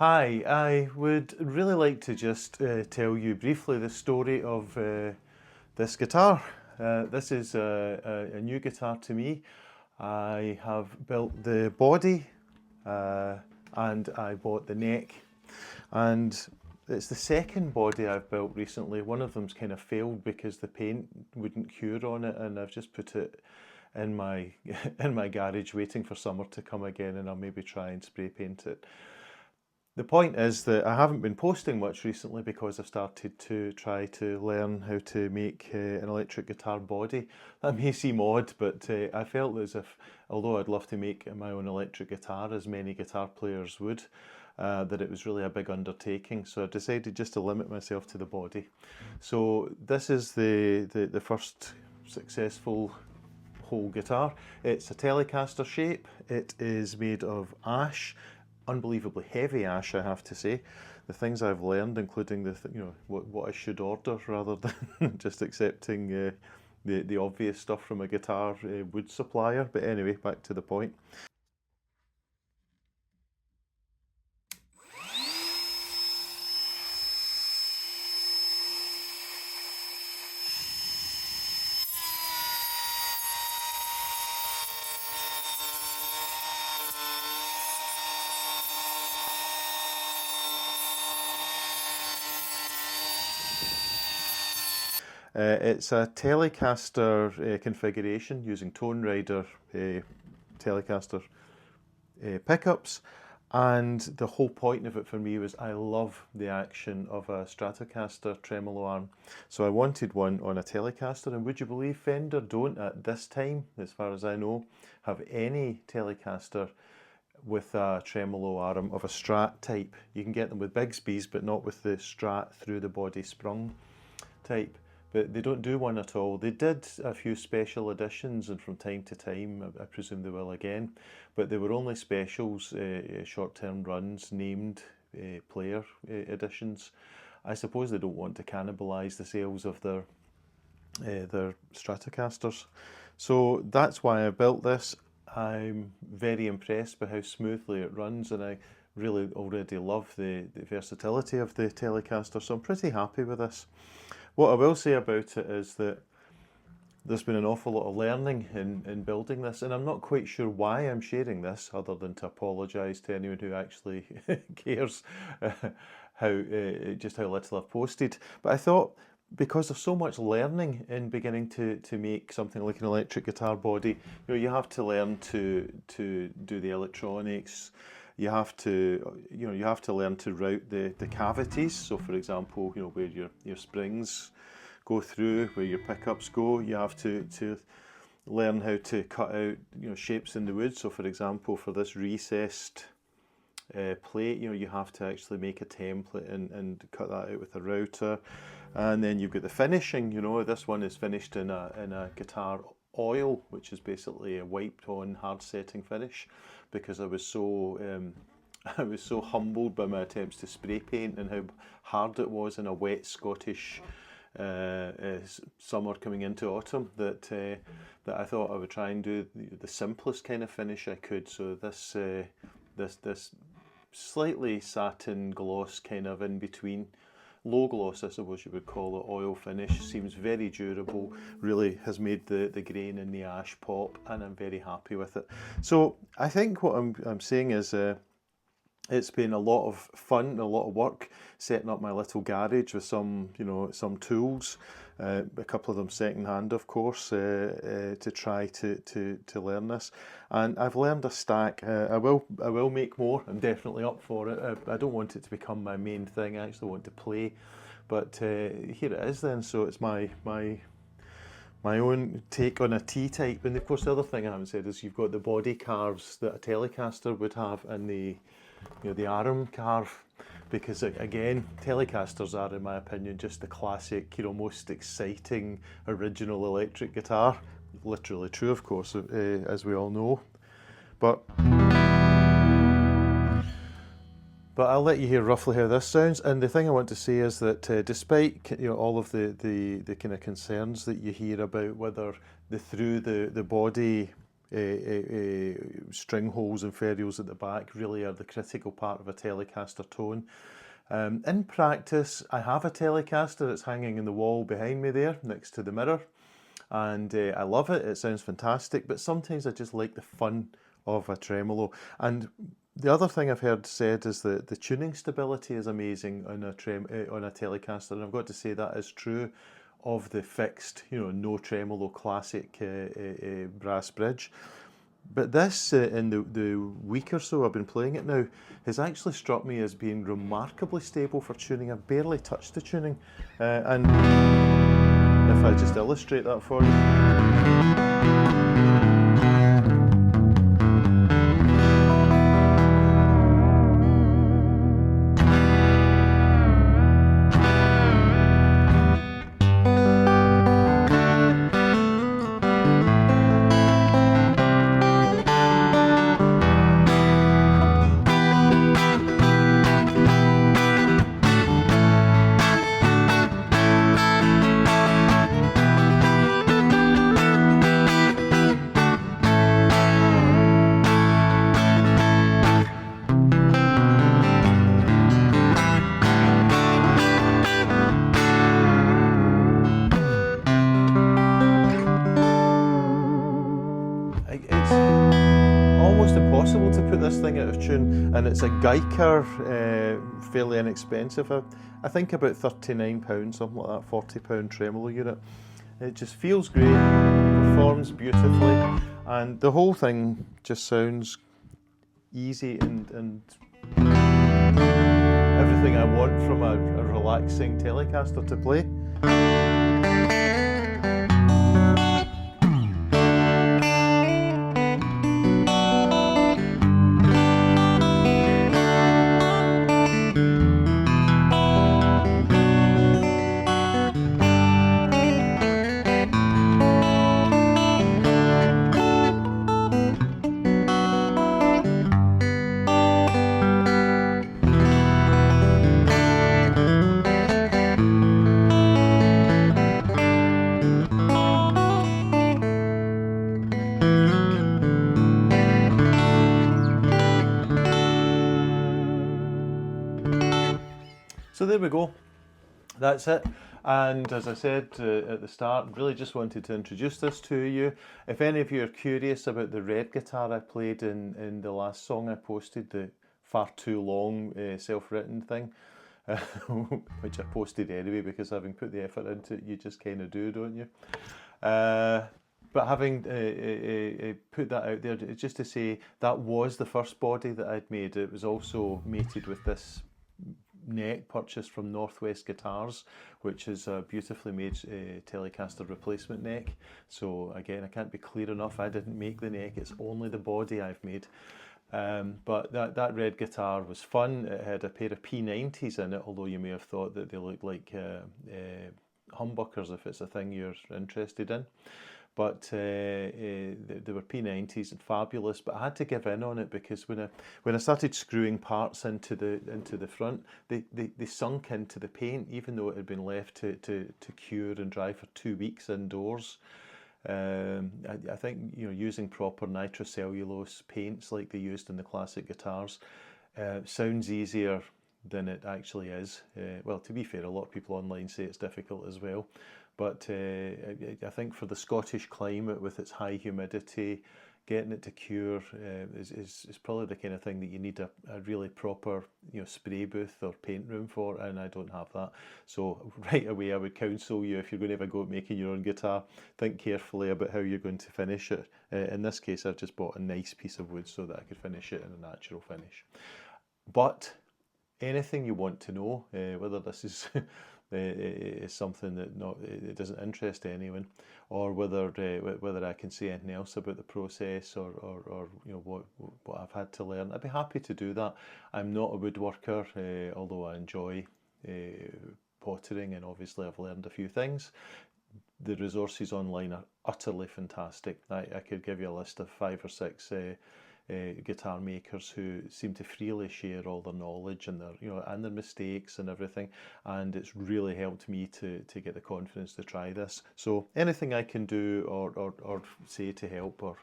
Hi, I would really like to just tell you briefly the story of this guitar. This is a new guitar to me. I have built the body uh, and I bought the neck, and it's the second body I've built recently. One of them's kind of failed because the paint wouldn't cure on it, and I've just put it in my in my garage waiting for summer to come again, and I'll maybe try and spray paint it. The point is that I haven't been posting much recently because I've started to try to learn how to make an electric guitar body. That may seem odd, but I felt as if, although I'd love to make my own electric guitar, as many guitar players would, that it was really a big undertaking. So I decided just to limit myself to the body. So this is the first successful whole guitar. It's a Telecaster shape. It is made of ash. Unbelievably heavy ash, I have to say. The things I've learned, including what I should order rather than just accepting the obvious stuff from a guitar wood supplier. But anyway, back to the point. It's a Telecaster configuration using Tone Rider Telecaster pickups, and the whole point of it for me was I love the action of a Stratocaster tremolo arm. So I wanted one on a Telecaster, and would you believe Fender don't at this time, as far as I know, have any Telecaster with a tremolo arm of a Strat type. You can get them with Bigsby's, but not with the Strat through the body sprung type. But they don't do one at all. They did a few special editions, and from time to time, I presume they will again, but they were only specials, short-term runs, named player editions. I suppose they don't want to cannibalise the sales of their Stratocasters. So that's why I built this. I'm very impressed by how smoothly it runs, and I really already love the versatility of the Telecaster, so I'm pretty happy with this. What I will say about it is that there's been an awful lot of learning in building this, and I'm not quite sure why I'm sharing this, other than to apologise to anyone who actually cares just how little I've posted. But I thought, because there's so much learning in beginning to make something like an electric guitar body, you have to learn to do the electronics. You have to learn to route the cavities. So, for example, where your springs go through, where your pickups go. You have to learn how to cut out shapes in the wood. So, for example, for this recessed plate, you have to actually make a template and cut that out with a router. And then you've got the finishing. This one is finished in a guitar oil, which is basically a wiped on hard setting finish, because I was so humbled by my attempts to spray paint and how hard it was in a wet Scottish summer coming into autumn that I thought I would try and do the simplest kind of finish I could. So this slightly satin gloss, kind of in between, low gloss I suppose you would call it, oil finish, seems very durable, really has made the grain in the ash pop, and I'm very happy with it. So I think what I'm saying is it's been a lot of fun, a lot of work setting up my little garage with some tools, a couple of them second hand, of course, to try to learn this. And I've learned a stack. I will make more. I'm definitely up for it. I don't want it to become my main thing. I actually want to play. But here it is then. So it's my own take on a T-type. And of course, the other thing I haven't said is you've got the body carves that a Telecaster would have, and the arm carve, because again, Telecasters are, in my opinion, just the classic, most exciting original electric guitar. Literally true, of course, as we all know. But I'll let you hear roughly how this sounds. And the thing I want to say is that despite all of the kind of concerns that you hear about whether through the body string holes and ferrules at the back really are the critical part of a Telecaster tone. In practice, I have a Telecaster. It's hanging in the wall behind me there, next to the mirror, and I love it. It sounds fantastic, but sometimes I just like the fun of a tremolo. And the other thing I've heard said is that the tuning stability is amazing on a Telecaster, and I've got to say that is true of the fixed, no tremolo classic brass bridge. But this, in the week or so I've been playing it now, has actually struck me as being remarkably stable for tuning. I've barely touched the tuning. And if I just illustrate that for you. It's almost impossible to put this thing out of tune, and it's a Geiker, fairly inexpensive. I think about £39, something like that, £40 tremolo unit. It just feels great, performs beautifully, and the whole thing just sounds easy and everything I want from a relaxing Telecaster to play. So there we go, that's it. And as I said at the start, really just wanted to introduce this to you. If any of you are curious about the red guitar I played in the last song I posted, the far too long self-written thing, which I posted anyway because having put the effort into it, you just kind of do, don't you? But having put that out there, just to say that was the first body that I'd made. It was also mated with this neck purchased from Northwest Guitars, which is a beautifully made Telecaster replacement neck. So again, I can't be clear enough, I didn't make the neck, it's only the body I've made. But that red guitar was fun. It had a pair of P90s in it, although you may have thought that they looked like humbuckers if it's a thing you're interested in. But they were P90s and fabulous, but I had to give in on it because when I started screwing parts into the front, they sunk into the paint, even though it had been left to cure and dry for 2 weeks indoors. I think using proper nitrocellulose paints like they used in the classic guitars sounds easier than it actually is. Well, to be fair, a lot of people online say it's difficult as well. But I think for the Scottish climate with its high humidity, getting it to cure is probably the kind of thing that you need a really proper spray booth or paint room for, and I don't have that. So right away I would counsel you, if you're going to have a go at making your own guitar, think carefully about how you're going to finish it. In this case I've just bought a nice piece of wood so that I could finish it in a natural finish. But anything you want to know, whether this is is something that it doesn't interest anyone, or whether I can say anything else about the process or what I've had to learn, I'd be happy to do that. I'm not a woodworker, although I enjoy pottering, and obviously I've learned a few things. The resources online are utterly fantastic. I could give you a list of 5 or 6 guitar makers who seem to freely share all their knowledge and their mistakes and everything, and it's really helped me to get the confidence to try this. So anything I can do or say to help or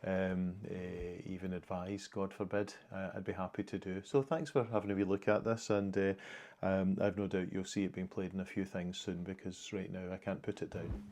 even advise, God forbid, I'd be happy to do. So thanks for having a wee look at this, and I've no doubt you'll see it being played in a few things soon, because right now I can't put it down.